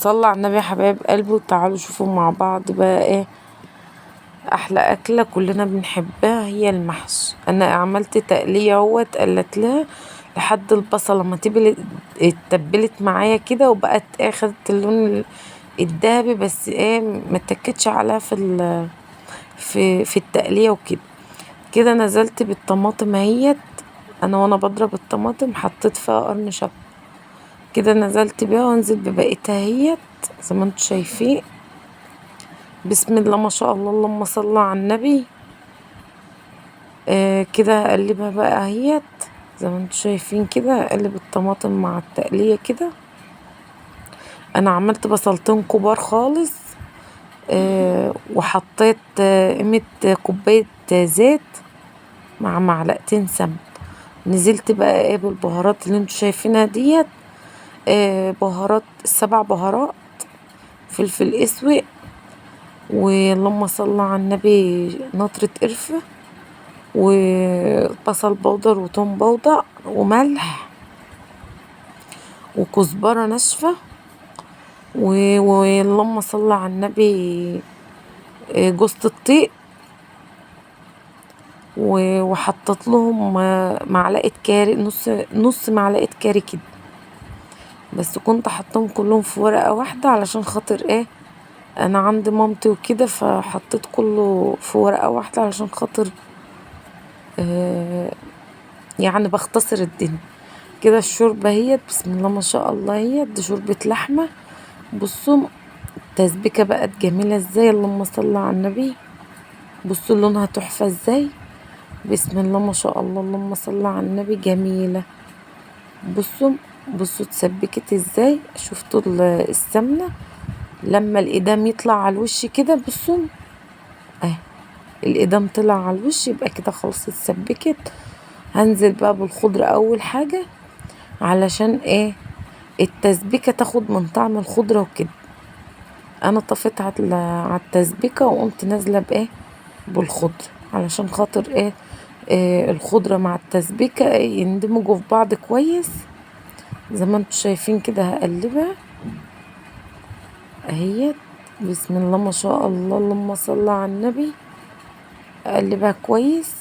صلى على النبي يا حبايب قلبي، وتعالوا شوفوا مع بعض بقى ايه احلى اكله كلنا بنحبها، هي المحشي. انا عملت تقليه اهوت قلت لها لحد البصله ما اتبلت معايا كده، وبقت ايه خدت اللون الدهبي، بس ايه ما اتكتش عليها في التقليه وكده. كده نزلت بالطماطم اهيت، انا وانا بضرب الطماطم حطيت فيها قرن شطه، كده نزلت بيها وانزل ببقيتها اهيت زي ما انتوا شايفين. بسم الله ما شاء الله، اللهم صل على النبي. كده اقلبها بقى اهيت زي ما انتوا شايفين كده، اقلب الطماطم مع التقليه كده. انا عملت بصلتين كبار خالص، وحطيت قيمه كوبايه زيت مع معلقتين سمن. نزلت بقى ايه بالبهارات اللي انتوا شايفينها ديت، بهارات 7 بهارات، فلفل اسود، واللهم صل على النبي نطرة قرفة، وبصل بودر وتوم بودر وملح وكزبرة ناشفة، واللهم صل على النبي جوزة الطيب، وحطت لهم معلقة كاري، نص معلقة كاري كده، بس كنت حطهم كلهم في ورقة واحدة علشان خاطر ايه انا عند مامتي وكده، فحطيت كله في ورقة واحدة علشان خاطر يعني بختصر الدنيا كده. الشوربة هي بسم الله ما شاء الله، هي دي شوربة لحمة. بصوا التسبيكة بقت جميلة ازاي، اللهم صل على النبي. بصوا لونها تحفة ازاي، بسم الله ما شاء الله، اللهم صل على النبي، جميلة. بصوا اتسبكت ازاي، شفتوا السمنة لما الإدام يطلع على الوش كده، بصوا اهي الإدام طلع على الوش، يبقى كده خلاص اتسبكت. هنزل بقى بالخضرة اول حاجة علشان ايه التسبيكة تاخد من طعم الخضرة وكده. انا طفيت على التسبيكة وقمت نازلة بايه بالخضرة علشان خاطر إيه الخضرة مع التسبيكة يندمجوا في بعض كويس زي ما انتوا شايفين كده. هقلبها اهيت بسم الله ما شاء الله، اللهم صل على النبي. اقلبها كويس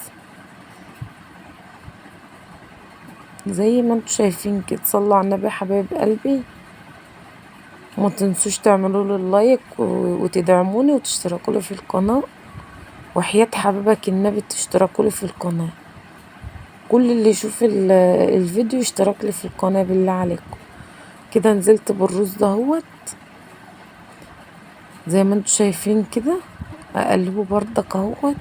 زي ما انتوا شايفين كده. صلوا على النبي حبايب قلبي، وما تنسوش تعملوا لي اللايك وتدعموني وتشتركوا لي في القناة، وحياة حبيبك النبي تشتركوا لي في القناة. كل اللي يشوف الفيديو يشترك لي في القناة بالله عليكم. كده نزلت بالرز دهوت زي ما انتوا شايفين كده، اقلبه بردك اهوت.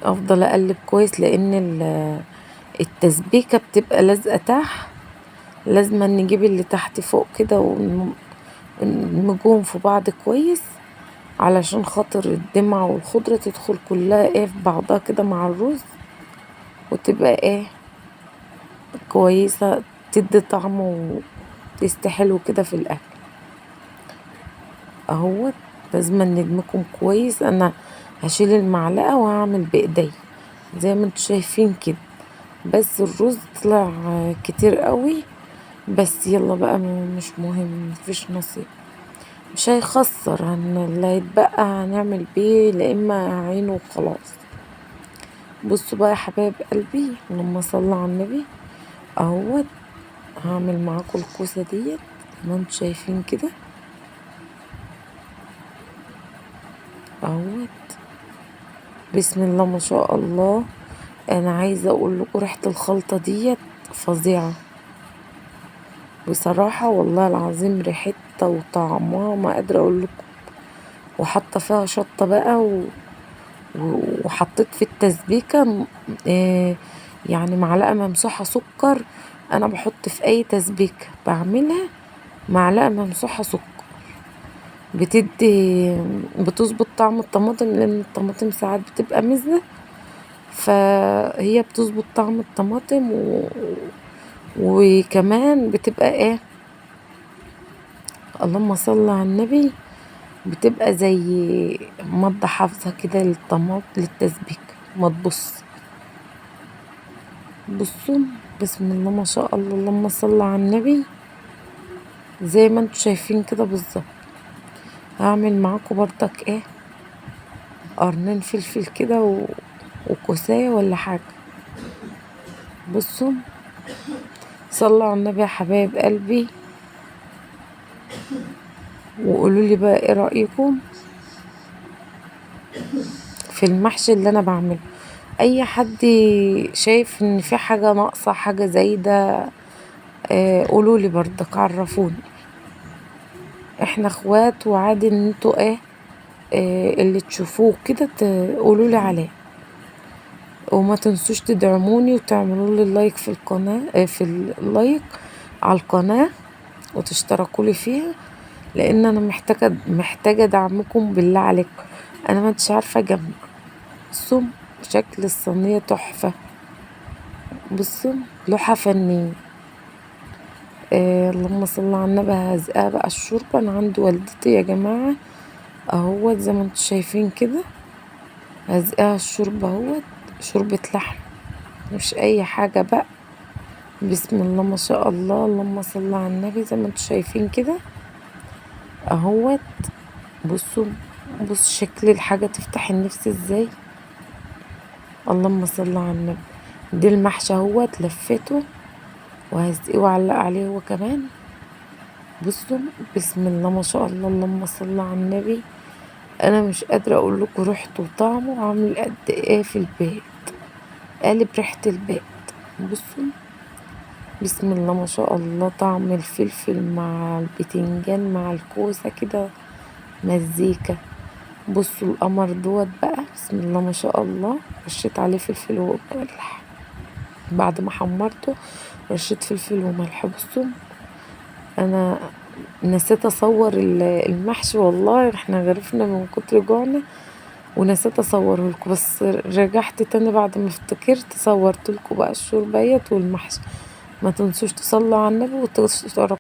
افضل اقلب كويس لان التسبيكة بتبقى لازقة تحت، لازم نجيب اللي تحت فوق كده ونمجهم في بعض كويس علشان خاطر الدمعة والخضرة تدخل كلها ايه في بعضها كده مع الرز، وتبقى ايه كويسة، تدي طعم وتست حلو كده في الاكل اهوت. لازم ندمجهم كويس. انا هشيل المعلقة وهعمل بايدي زي ما انتوا شايفين كده، بس الرز طلع كتير قوي، بس يلا بقى مش مهم، مفيش نصيب، مش هيخسر. اللي هيتبقى هنعمل بيه لا اما عينه وخلاص. بصوا بقى يا حبايب قلبي، اللهم صل على النبي اهوت. هعمل معاكم الكوسه ديت زي ما انتوا شايفين كده اهوت. بسم الله ما شاء الله. انا عايزه اقول لكم ريحه الخلطه ديت فظيعه بصراحه، والله العظيم ريحتها وطعمها ما قادره اقول لكم. وحاطه فيها شطه بقى وحطيت في التسبيكه يعني معلقه ممسوحه سكر. انا بحط في اي تسبيكه بعملها معلقه ممسوحه سكر، بتظبط طعم الطماطم، لان الطماطم ساعات بتبقى مزة، فهي بتظبط طعم الطماطم وكمان بتبقى ايه اللهم صل على النبي، بتبقى زي مادة حافظة كده للتسبيك ما تبص. بصوا بسم الله ما شاء الله، اللهم صل على النبي. زي ما انتوا شايفين كده بالظبط. هعمل معاكم برضك ايه قرنين فلفل كده وكوساية ولا حاجة. بصوا، صلوا على النبي يا حبايب قلبي، وقولوا لي بقى ايه رأيكم في المحشي اللي انا بعمله. اي حد شايف ان في حاجة ناقصة، حاجة زايدة، قولوا لي برضك، عرفوني. احنا اخوات، وعادي ان انتوا ايه اللي تشوفوه كده تقولوا لي عليه. وما تنسوش تدعموني وتعملوا لي لايك في القناة، في اللايك على القناة، وتشتركوا لي فيها، لان انا محتاجة دعمكم بالله عليكم. انا ما انتش عارفة اجمع. بصوا شكل الصينية تحفة. بصوا لوحة فنية. اللهم صل على النبي. هزقها بقى الشوربة. انا عند والدتي يا جماعة اهوت، زي ما انتوا شايفين كده. هزقها الشوربة اهوت، شوربة لحم مش اي حاجة بقى. بسم الله ما شاء الله، اللهم صل على النبي. زي ما انتوا شايفين كده اهوت. بصوا، بص شكل الحاجة تفتح النفس ازاي. اللهم صل على النبي. دي المحشي اهوت، لفيته وهزقيه وعلق عليه هو كمان. بصوا بسم الله ما شاء الله، اللهم صل على النبي. انا مش قادرة اقول لكم ريحته وطعمه عامل قد ايه في البيت، قالب ريحة البيت. بصوا بسم الله ما شاء الله، طعم الفلفل مع البتنجان مع الكوسة كده مزيكا. بصوا القمر دوت بقى، بسم الله ما شاء الله. رشيت عليه فلفل وملح بعد ما حمرته، رشيت فلفل وملح. بصوا انا نسيت اصور المحشي والله، احنا غرفنا من كتر جوعنا ونسيت اصوره لكم، بس رجعت تاني بعد ما افتكرت صورت لكم بقى الشوربه والمحشي. ما تنسوش تصلوا على النبي وتشتركوا.